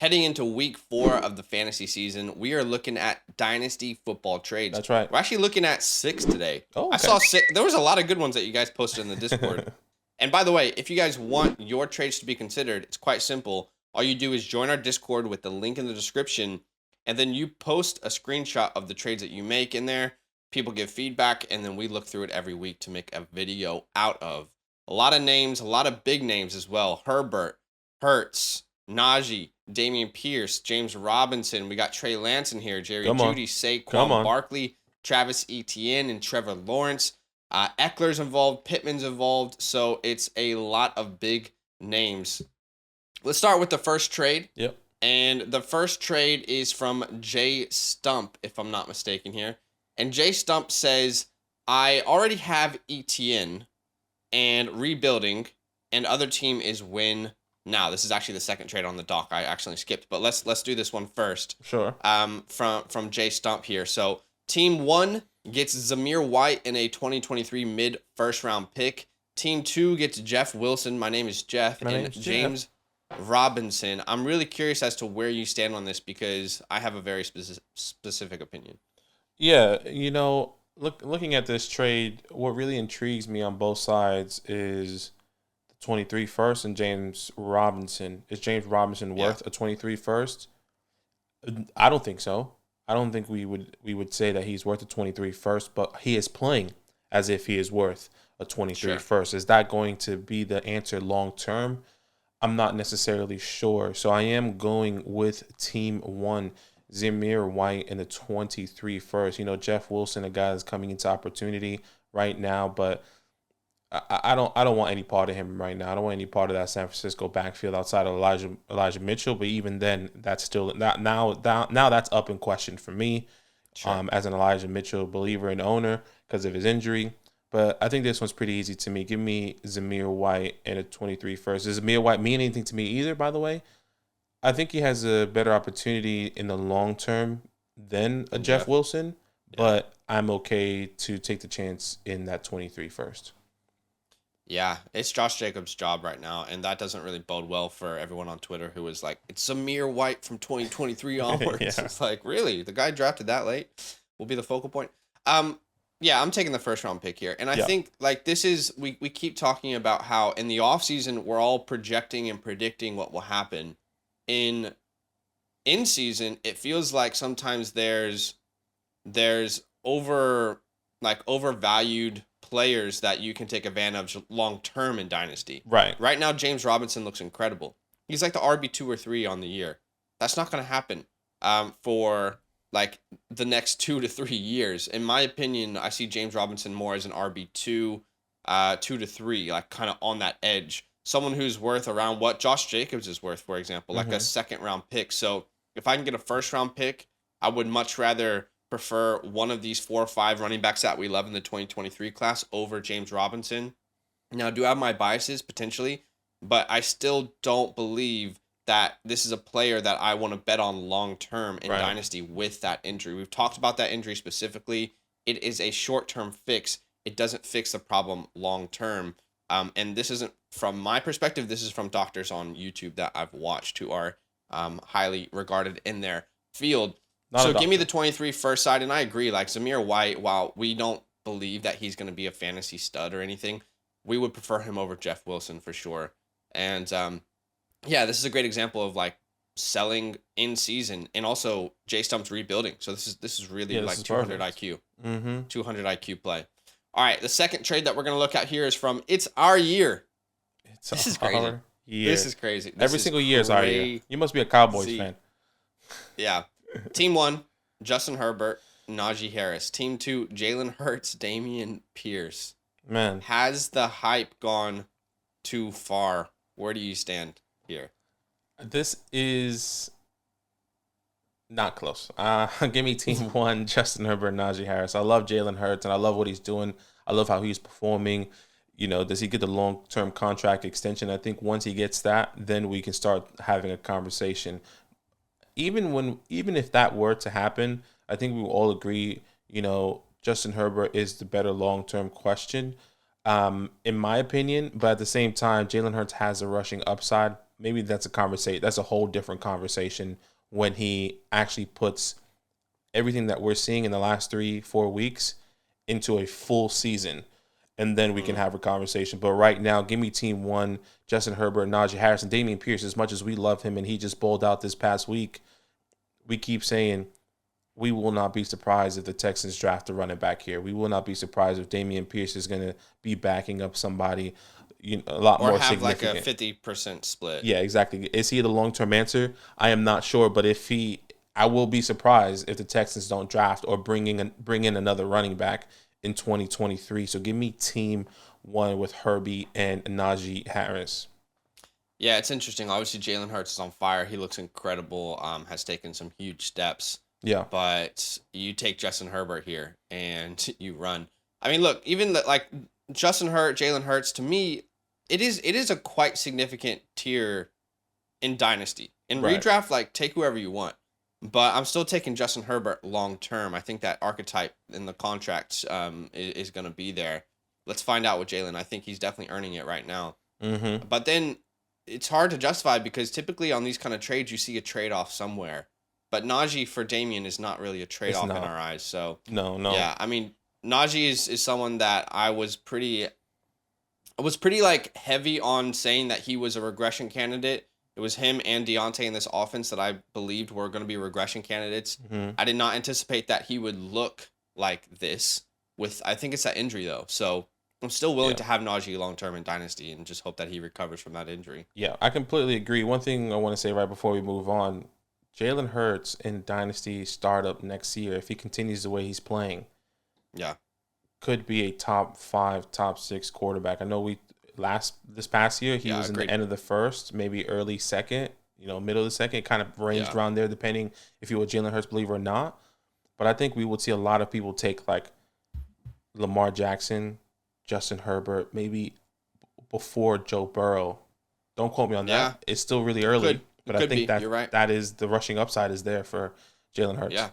heading into week 4 of the fantasy season, we are looking at Dynasty football trades. That's right. We're actually looking at 6 today. Oh, okay. I saw 6. There was a lot of good ones that you guys posted in the Discord. And by the way, if you guys want your trades to be considered, it's quite simple. All you do is join our Discord with the link in the description, and then you post a screenshot of the trades that you make in there. People give feedback, and then we look through it every week to make a video out of. A lot of names, a lot of big names as well. Herbert, Hurts, Najee, Dameon Pierce, James Robinson. We got Trey Lance in here, Jerry Jeudy, Saquon Barkley, Travis Etienne, and Trevor Lawrence. Eckler's involved, Pittman's involved, so it's a lot of big names. Let's start with the first trade. Yep. And the first trade is from Jay Stump, if I'm not mistaken here. And Jay Stump says, I already have Etienne and rebuilding, and other team is win now. This is actually the second trade on the dock. I actually skipped, but let's do this one first. Sure. From Jay Stump here. So team 1 gets Zamir White in a 2023 mid first round pick. Team 2 gets Jeff Wilson. My name is Jeff. And James Robinson. I'm really curious as to where you stand on this because I have a very specific opinion. Yeah, looking at this trade, what really intrigues me on both sides is the 23 first and James Robinson. Is James Robinson worth a 23 first? I don't think so. I don't think we would say that he's worth a 23 first, but he is playing as if he is worth a 23 first. Is that going to be the answer long term? I'm not necessarily sure. So I am going with team 1, Zamir White in the 23 first. Jeff Wilson, a guy that's coming into opportunity right now, but I don't want any part of him right now. I don't want any part of that San Francisco backfield outside of Elijah Mitchell. But even then, that's still now that's up in question for me, as an Elijah Mitchell believer and owner because of his injury. But I think this one's pretty easy to me. Give me Zamir White in a 23 first. Does Zamir White mean anything to me either? By the way, I think he has a better opportunity in the long term than a Jeff Wilson, but I'm okay to take the chance in that 23 first. Yeah, it's Josh Jacobs' job right now, and that doesn't really bode well for everyone on Twitter who was like, it's Zamir White from 2023 onwards. It's like, really? The guy drafted that late will be the focal point? Yeah, I'm taking the first round pick here. And I think this is, we keep talking about how in the offseason, we're all projecting and predicting what will happen. In season, it feels like sometimes there's overvalued players that you can take advantage of long term in Dynasty. Right now, James Robinson looks incredible. He's like the RB2 or 3 on the year. That's not going to happen for the next 2 to 3 years. In my opinion, I see James Robinson more as an RB2, 2 to 3, kind of on that edge. Someone who's worth around what Josh Jacobs is worth, for example, like a second round pick. So if I can get a first round pick, I would much rather prefer one of these 4 or 5 running backs that we love in the 2023 class over James Robinson. Now, do I have my biases? Potentially, but I still don't believe that this is a player that I want to bet on long term in Dynasty with that injury. We've talked about that injury specifically. It is a short-term fix. It doesn't fix the problem long term. And this isn't from my perspective. This is from doctors on YouTube that I've watched who are highly regarded in their field. So give me the 23 first side, and I agree. Zamir White, while we don't believe that he's going to be a fantasy stud or anything, we would prefer him over Jeff Wilson for sure. And this is a great example of selling in season, and also Jay Stump's rebuilding. So this is really 200 IQ, 200 IQ play. All right, the second trade that we're going to look at here is from It's Our Year. This is crazy. This is crazy. Every single year is our year. You must be a Cowboys fan. Yeah. Team 1, Justin Herbert, Najee Harris. Team 2, Jalen Hurts, Dameon Pierce. Man. Has the hype gone too far? Where do you stand here? This is not close. Give me team 1, Justin Herbert, Najee Harris. I love Jalen Hurts, and I love what he's doing. I love how he's performing. Does he get the long-term contract extension? I think once he gets that, then we can start having a conversation. Even if that were to happen, I think we will all agree, Justin Herbert is the better long-term question, in my opinion. But at the same time, Jalen Hurts has a rushing upside maybe that's a conversation. That's a whole different conversation when he actually puts everything that we're seeing in the last 3-4 weeks into a full season. And then we can have a conversation. But right now, give me team one, Justin Herbert, Najee Harris, and Dameon Pierce. As much as we love him and he just bowled out this past week, we keep saying we will not be surprised if the Texans draft a running back here. We will not be surprised if Dameon Pierce is going to be backing up somebody a lot more significant. Or have like a 50% split. Yeah, exactly. Is he the long-term answer? I am not sure. But I will be surprised if the Texans don't draft or bring in another running back in 2023. So give me team one with Herbie and Najee Harris. Yeah, it's interesting. Obviously, Jalen Hurts is on fire. He looks incredible. Has taken some huge steps. Yeah. But you take Justin Herbert here and you run. I mean, look, even like Justin Hurts, Jalen Hurts, to me, it is a quite significant tier in Dynasty. In redraft, like take whoever you want. But I'm still taking Justin Herbert long term. I think that archetype in the contract is going to be there. Let's find out with Jalen. I think he's definitely earning it right now. Mm-hmm. But then it's hard to justify because typically on these kind of trades, you see a trade-off somewhere. But Najee for Dameon is not really a trade-off in our eyes. So no. Yeah, I mean, Najee is someone that I was pretty like heavy on saying that he was a regression candidate. It was him and Deontay in this offense that I believed were going to be regression candidates. Mm-hmm. I did not anticipate that he would look like this I think it's that injury though. So I'm still willing to have Najee long-term in Dynasty and just hope that he recovers from that injury. Yeah, I completely agree. One thing I want to say right before we move on, Jalen Hurts in Dynasty startup next year, if he continues the way he's playing, could be a top 5, top 6 quarterback. I know this past year he was in the end of the first, maybe early second, middle of the second, kind of ranged around there depending if you were a Jalen Hurts believer or not. But I think we would see a lot of people take like Lamar Jackson, Justin Herbert, maybe before Joe Burrow. Don't quote me on that. It's still really early. But I think that right. That is the rushing upside is there for Jalen Hurts. Yeah,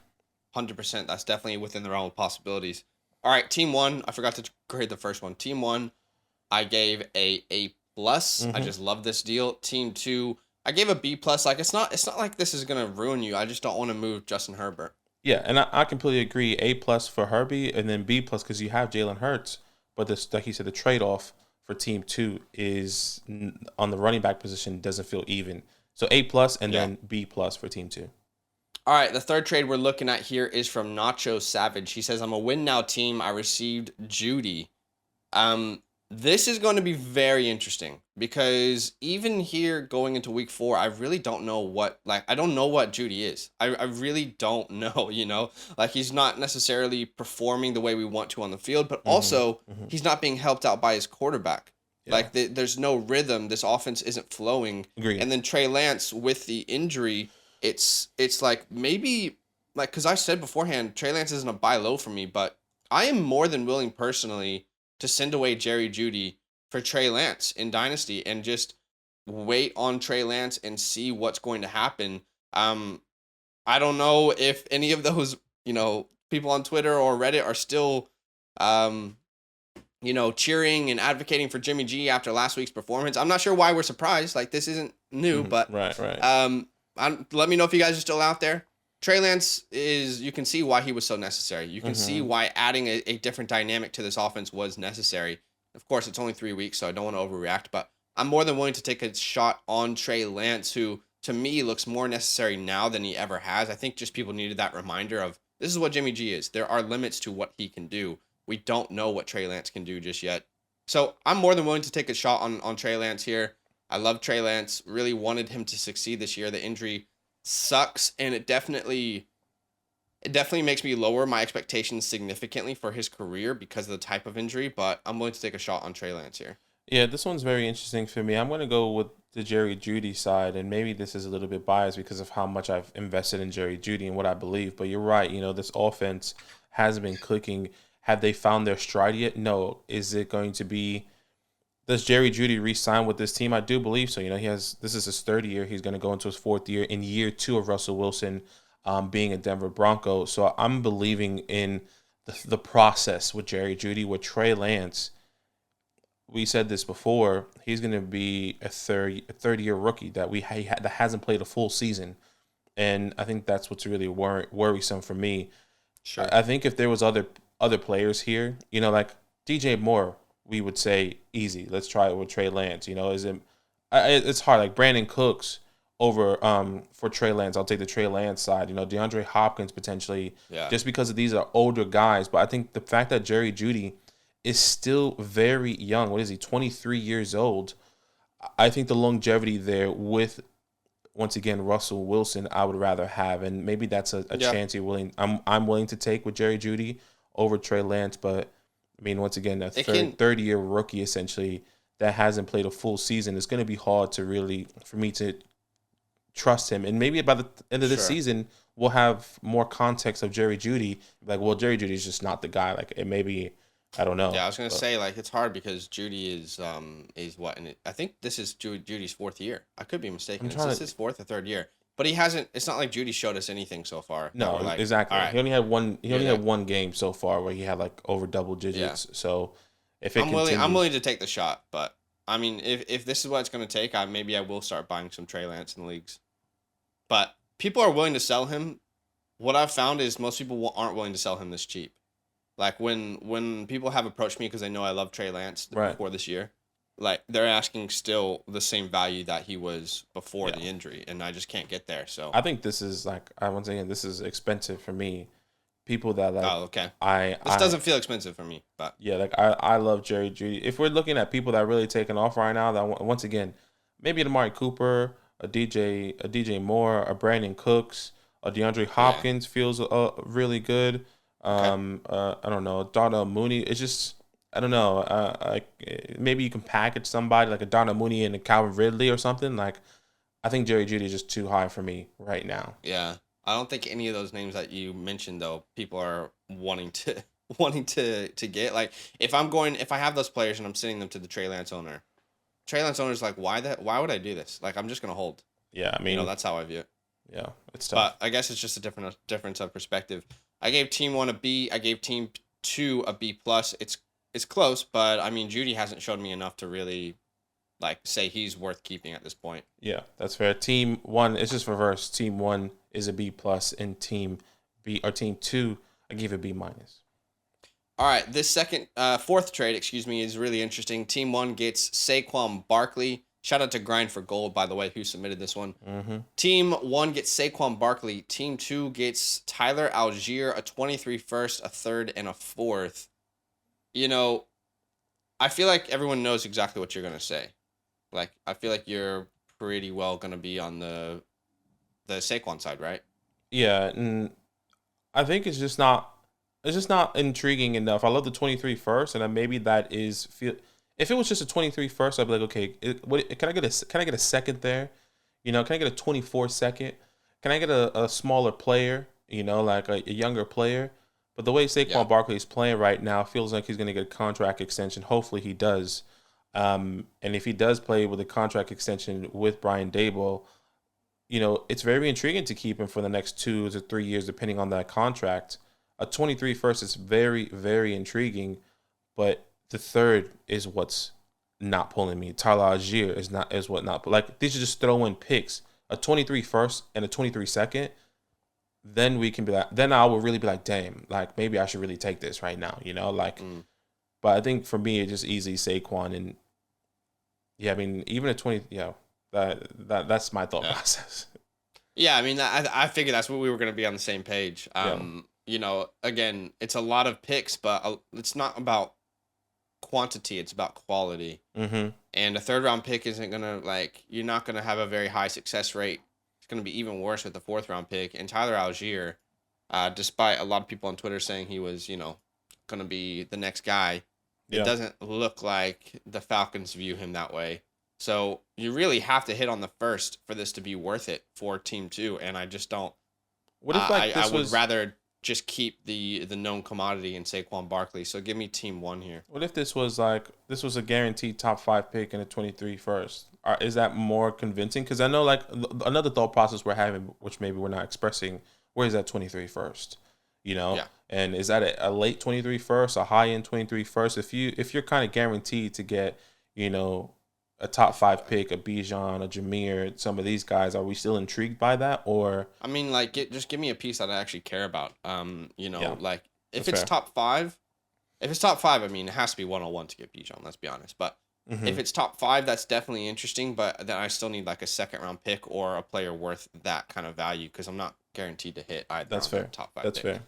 100%. That's definitely within the realm of possibilities. All right, team one. I forgot to grade the first one. Team one, I gave a A+. Mm-hmm. I just love this deal. Team two, I gave a B+. Like it's not like this is gonna ruin you. I just don't want to move Justin Herbert. Yeah, and I completely agree. A+ for Herbie, and then B+ because you have Jalen Hurts. But this, like you said, the trade-off for team two is on the running back position doesn't feel even. So A+ and then B+ for team two. All right, the third trade we're looking at here is from Nacho Savage. He says, I'm a win now team. I received Judy. This is going to be very interesting because even here going into week 4, I really don't know I don't know what Judy is. I really don't know, like he's not necessarily performing the way we want to on the field, but also he's not being helped out by his quarterback. Yeah. Like there's no rhythm. This offense isn't flowing. Agreed. And then Trey Lance with the injury, it's like maybe like, cause I said beforehand, Trey Lance isn't a buy low for me, but I am more than willing personally to send away Jerry Jeudy for Trey Lance in Dynasty and just wait on Trey Lance and see what's going to happen. I don't know if any of those, people on Twitter or Reddit are still, cheering and advocating for Jimmy G after last week's performance. I'm not sure why we're surprised. Like this isn't new, but right. Let me know if you guys are still out there. Trey Lance you can see why he was so necessary. You can see why adding a different dynamic to this offense was necessary. Of course, it's only 3 weeks, so I don't want to overreact, but I'm more than willing to take a shot on Trey Lance, who to me looks more necessary now than he ever has. I think just people needed that reminder of this is what Jimmy G is. There are limits to what he can do. We don't know what Trey Lance can do just yet. So I'm more than willing to take a shot on Trey Lance here. I love Trey Lance. Really wanted him to succeed this year. The injury sucks, and it definitely makes me lower my expectations significantly for his career because of the type of injury, but I'm willing to take a shot on Trey Lance here. Yeah, this one's very interesting for me. I'm going to go with the Jerry Jeudy side, and maybe this is a little bit biased because of how much I've invested in Jerry Jeudy and what I believe, but you're right. This offense hasn't been clicking. Have they found their stride yet? No. Is it going to be... Does Jerry Jeudy re-sign with this team? I do believe so. This is his third year. He's going to go into his fourth year in year 2 of Russell Wilson being a Denver Bronco. So I'm believing in the process with Jerry Jeudy. With Trey Lance, we said this before. He's going to be a third year rookie that that hasn't played a full season, and I think that's what's really worrisome for me. Sure. I think if there was other players here, like DJ Moore, we would say easy. Let's try it with Trey Lance. It's hard. Like Brandon Cooks over for Trey Lance. I'll take the Trey Lance side. DeAndre Hopkins potentially, just because these are older guys. But I think the fact that Jerry Jeudy is still very young. What is he? 23 years old. I think the longevity there with, once again, Russell Wilson, I would rather have, and maybe that's a chance I'm willing to take with Jerry Jeudy over Trey Lance. But I mean, once again, a third year rookie essentially that hasn't played a full season, it's going to be hard for me to trust him. And maybe by the end of this season, we'll have more context of Jerry Jeudy. Like, well, Jerry Jeudy is just not the guy. Like, it maybe, I don't know. Yeah, I was gonna say, like, it's hard because Jeudy is what, and I think this is Judy's fourth year. I could be mistaken. Is this his fourth or third year? But he hasn't. It's not like Jeudy showed us anything so far. No, exactly. Right. He only had one. He only had one game so far where he had like over double digits. Yeah. So if I'm willing to take the shot. But I mean, if this is what it's gonna take, maybe I will start buying some Trey Lance in the leagues. But people are willing to sell him. What I've found is most people aren't willing to sell him this cheap. Like when people have approached me because they know I love Trey Lance before this year, like they're asking still the same value that he was before the injury, and I just can't get there. So I think this is like once again, this is expensive for me. People that like this doesn't feel expensive for me, but yeah, like I love Jerry Jeudy. If we're looking at people that are really taking off right now, that once again, maybe an Amari Cooper, a DJ Moore, a Brandon Cooks, a DeAndre Hopkins feels really good. I don't know, Darnell Mooney. It's just, I don't know. Maybe you can package somebody like a Darnell Mooney and a Calvin Ridley or something. Like, I think Jerry Jeudy is just too high for me right now. Yeah, I don't think any of those names that you mentioned though, people are wanting to get. Like, if I have those players and I'm sending them to the Trey Lance owner's like, why would I do this? Like, I'm just gonna hold. Yeah, I mean, that's how I view it. Yeah, it's tough. But I guess it's just a difference of perspective. I gave Team 1 a B. I gave Team 2 a B+. It's close, but I mean, Jeudy hasn't shown me enough to really like say he's worth keeping at this point. Yeah, that's fair. Team 1, it's just reverse. Team 1 is a B+, and Team 2, I gave a B-. All right, this fourth trade, is really interesting. Team 1 gets Saquon Barkley. Shout out to Grind for Gold, by the way, who submitted this one. Mm-hmm. Team 1 gets Saquon Barkley. Team 2 gets Tyler Algier, a 23 first, a third, and a fourth. I feel like everyone knows exactly what you're going to say. Like, I feel like you're pretty well going to be on the Saquon side, right? Yeah, and I think it's just not intriguing enough. I love the 23 first, and maybe that is if it was just a 23 first, I'd be like, okay, can I get a second there? Can I get a 24 second? Can I get a smaller player? Like a younger player? But the way Saquon Barkley is playing right now, feels like he's going to get a contract extension. Hopefully he does. And if he does play with a contract extension with Brian Daboll, it's very intriguing to keep him for the next 2 to 3 years, depending on that contract. A 23 first is very, very intriguing, but the third is what's not pulling me. Tyler Algier is what not. But like, these are just throw-in picks. A 23 first and a 23 second. Then we can be like. Then I will really be like, damn. Like, maybe I should really take this right now. Like. But I think for me, it's just easy Saquon, and yeah, I mean, even at 20, that's my thought process. Yeah, I mean, I figured that's what we were going to be on the same page. Again, it's a lot of picks, but it's not about quantity, it's about quality. Mm-hmm. And a third round pick isn't gonna you're not gonna have a very high success rate. It's gonna be even worse with the fourth round pick. And Tyler Algier, despite a lot of people on Twitter saying he was gonna be the next guy, it doesn't look like the Falcons view him that way. So you really have to hit on the first for this to be worth it for Team 2, and I just don't. What if I would rather just keep the known commodity in Saquon Barkley. So give me Team 1 here. What if this was a guaranteed top 5 pick and a 23 first? Is that more convincing? Because I know another thought process we're having, which maybe we're not expressing, where is that 23 first? Yeah. And is that a late 23 first, a high end 23 first? If you're kind of guaranteed to get, a top 5 pick, a Bijan, a Jameer, some of these guys, are we still intrigued by that? Or I mean, like, just give me a piece that I actually care about. Like if it's fair. top 5, I mean, it has to be 101 to get Bijan. Let's be honest, but. If it's top 5, that's definitely interesting, but then I still need like a second round pick or a player worth that kind of value because I'm not guaranteed to hit either. That's fair. Top 5. That's fair.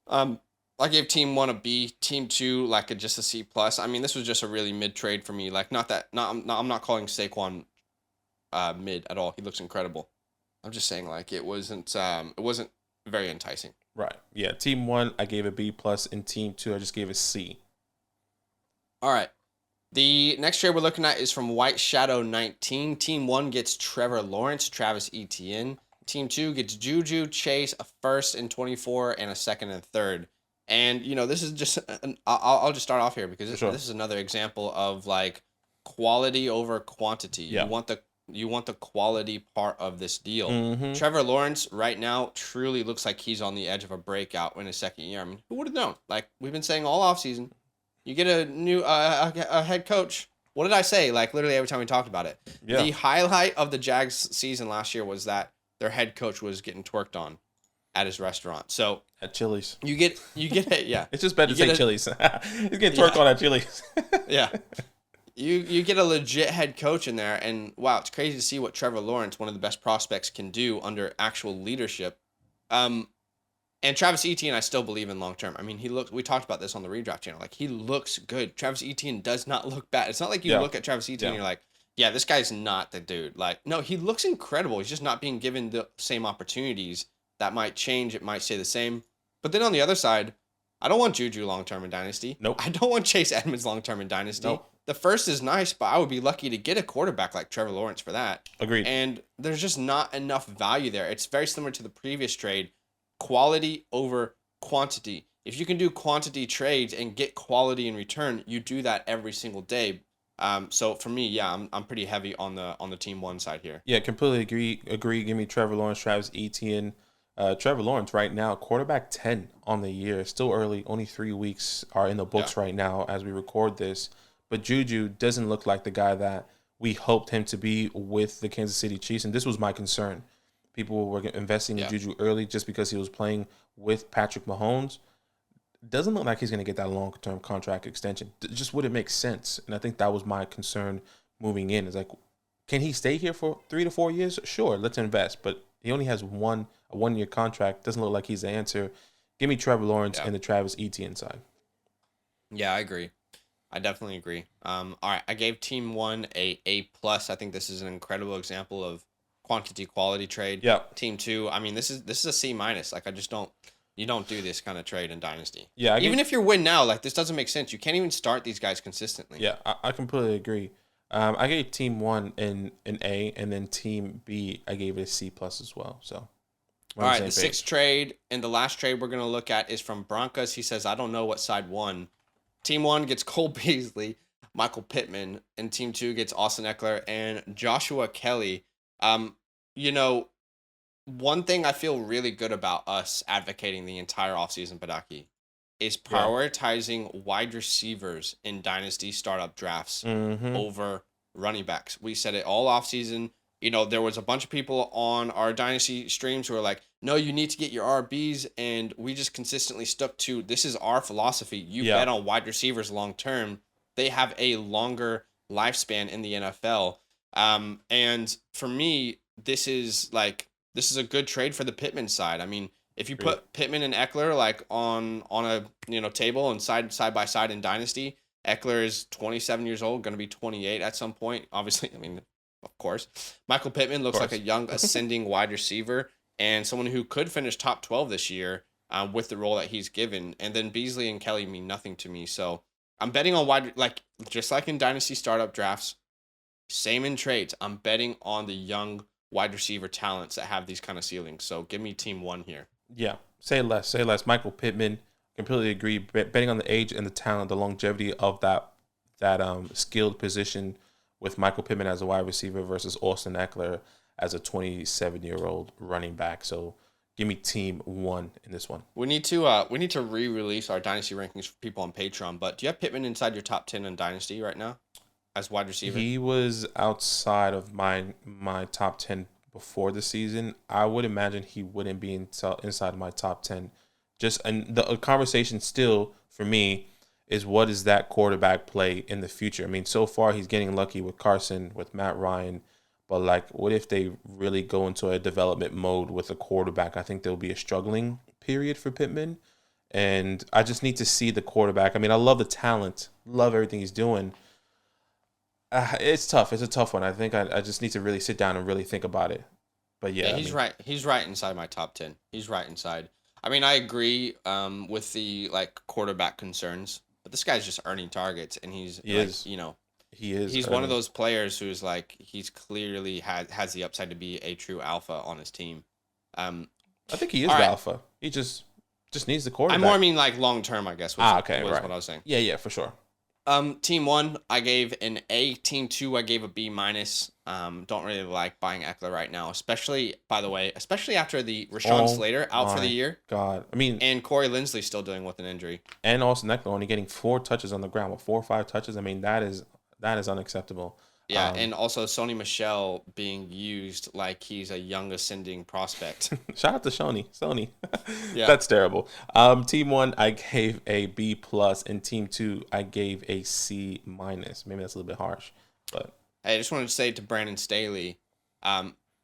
I gave team 1 a B, team 2 like just a C plus. I mean, this was just a really mid trade for me. Like I'm not calling Saquon mid at all. He looks incredible. I'm just saying like it wasn't very enticing. Right. Yeah. Team 1 I gave a B plus, and team 2 I just gave a C. All right. The next trade we're looking at is from White Shadow 19. Team 1 gets Trevor Lawrence, Travis Etienne. Team 2 gets Juju, Chase, a first in 24, and a second and third. And, this is just, I'll just start off here because this is another example of like quality over quantity. Yeah. You want the quality part of this deal. Mm-hmm. Trevor Lawrence right now truly looks like he's on the edge of a breakout in his second year. I mean, who would have known? Like we've been saying all offseason. You get a new a head coach. What did I say? Like literally every time we talked about it. Yeah. The highlight of the Jags season last year was that their head coach was getting twerked on at his restaurant. So at Chili's. You get it, yeah. It's just better to say Chili's. He's getting twerked on at Chili's. Yeah. You get a legit head coach in there, and wow, it's crazy to see what Trevor Lawrence, one of the best prospects, can do under actual leadership. And Travis Etienne, I still believe in long term. I mean, we talked about this on the redraft channel. Like, he looks good. Travis Etienne does not look bad. It's not like you look at Travis Etienne and you're like, yeah, this guy's not the dude. Like, no, he looks incredible. He's just not being given the same opportunities. That might change. It might stay the same. But then on the other side, I don't want Juju long term in Dynasty. Nope. I don't want Chase Edmonds long term in Dynasty. Nope. The first is nice, but I would be lucky to get a quarterback like Trevor Lawrence for that. Agreed. And there's just not enough value there. It's very similar to the previous trade. Quality over quantity. If you can do quantity trades and get quality in return, you do that every single day. So for me, yeah, I'm pretty heavy on the team 1 side here. Yeah, completely agree. Give me Trevor Lawrence, Travis Etienne. Trevor Lawrence right now, quarterback 10 on the year. Still early. Only 3 weeks are in the books right now as we record this. But Juju doesn't look like the guy that we hoped him to be with the Kansas City Chiefs, and this was my concern. People were investing in Juju early just because he was playing with Patrick Mahomes. Doesn't look like he's going to get that long-term contract extension. It just wouldn't make sense. And I think that was my concern moving in. It's like, can he stay here for 3 to 4 years? Sure, let's invest. But he only has a one-year contract. Doesn't look like he's the answer. Give me Trevor Lawrence and the Travis Etienne side. Yeah, I agree. I definitely agree. All right, I gave Team 1 a A+. I think this is an incredible example of quantity quality trade. Yeah. Team 2, I mean, this is a C-. Like, I just don't. You don't do this kind of trade in Dynasty. Yeah. Even if you're win now, like, this doesn't make sense. You can't even start these guys consistently. Yeah, I completely agree. I gave Team 1 an A, and then Team B, I gave it a C+ as well. So, all right, the sixth trade and the last trade we're going to look at is from Broncos. He says, I don't know what side won. Team 1 gets Cole Beasley, Michael Pittman, and Team 2 gets Austin Eckler and Joshua Kelly. One thing I feel really good about us advocating the entire offseason, Badaki, is prioritizing wide receivers in Dynasty startup drafts over running backs. We said it all offseason. There was a bunch of people on our Dynasty streams who were like, no, you need to get your RBs, and we just consistently stuck to, this is our philosophy. You bet on wide receivers long term. They have a longer lifespan in the NFL. And for me, this is a good trade for the Pittman side. I mean, if you put Pittman and Eckler like on a table and side by side in Dynasty, Eckler is 27 years old, going to be 28 at some point. Obviously, I mean, of course. Michael Pittman looks like a young ascending wide receiver and someone who could finish top 12 this year with the role that he's given. And then Beasley and Kelly mean nothing to me. So I'm betting on just like in Dynasty startup drafts, same in trades. I'm betting on the young wide receiver talents that have these kind of ceilings. So give me Team 1 here. Yeah, say less. Michael Pittman, completely agree. Betting on the age and the talent, the longevity of that skilled position with Michael Pittman as a wide receiver versus Austin Eckler as a 27-year-old running back. So Give me team 1 in this one. We need to re-release our Dynasty rankings for people on Patreon, but do you have Pittman inside your top 10 in Dynasty right now as wide receiver? He was outside of my top 10 before the season. I would imagine he wouldn't be inside my top 10. And the conversation still, for me, is what is that quarterback play in the future? I mean, so far he's getting lucky with Carson, with Matt Ryan, but like, what if they really go into a development mode with a quarterback? I think there'll be a struggling period for Pittman, and I just need to see the quarterback. I mean, I love the talent, love everything he's doing. It's tough. It's a tough one. I think I just need to really sit down and really think about it. But yeah, he's right. He's right inside my top 10. He's right inside. I mean, I agree with the like quarterback concerns, but this guy's just earning targets, and he is. He's one of those players who's like, he's clearly has the upside to be a true alpha on his team. I think he is the alpha. He just needs the quarterback. I mean like long term, I guess. Was what I was saying. Yeah, for sure. Team 1, I gave an A. Team 2, I gave a B-. Don't really like buying Eckler right now, especially after the Rashawn Slater out for the year. God, I mean, and Corey Linsley still dealing with an injury, and Austin Eckler only getting 4 touches on the ground with 4 or 5 touches. I mean, that is unacceptable. Yeah, and also Sony Michel being used like he's a young ascending prospect. Shout out to Sony. Yeah. That's terrible. Team 1, I gave a B+, and Team 2, I gave a C-. Maybe that's a little bit harsh, but I just wanted to say to Brandon Staley,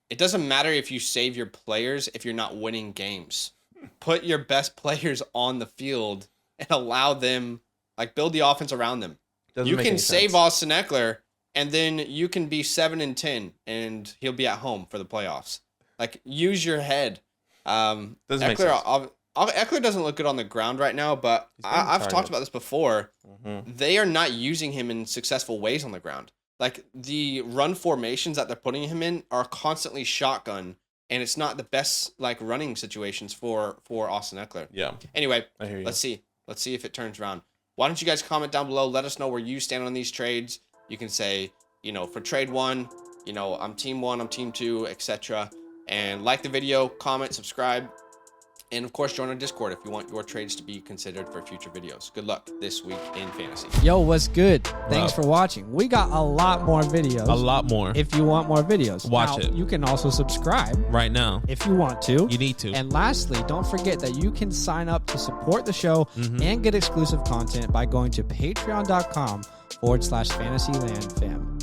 it doesn't matter if you save your players if you're not winning games. Put your best players on the field and allow them, like, build the offense around them. You can save Austin Eckler, and then you can be 7-10, and he'll be at home for the playoffs. Like, use your head. Eckler doesn't look good on the ground right now, but I've talked about this before. Mm-hmm. They are not using him in successful ways on the ground. Like, the run formations that they're putting him in are constantly shotgun, and it's not the best like running situations for Austin Eckler. Yeah. Anyway, let's see if it turns around. Why don't you guys comment down below? Let us know where you stand on these trades. You can say, for trade 1, I'm team 1, I'm team 2, etc. And like the video, comment, subscribe, and of course join our Discord if you want your trades to be considered for future videos. Good luck this week in fantasy. Yo, what's good? Thanks for watching. We got a lot more videos. A lot more. If you want more videos, watch it. You can also subscribe right now if you want to. You need to. And lastly, don't forget that you can sign up to support the show and get exclusive content by going to patreon.com/fantasylandfam.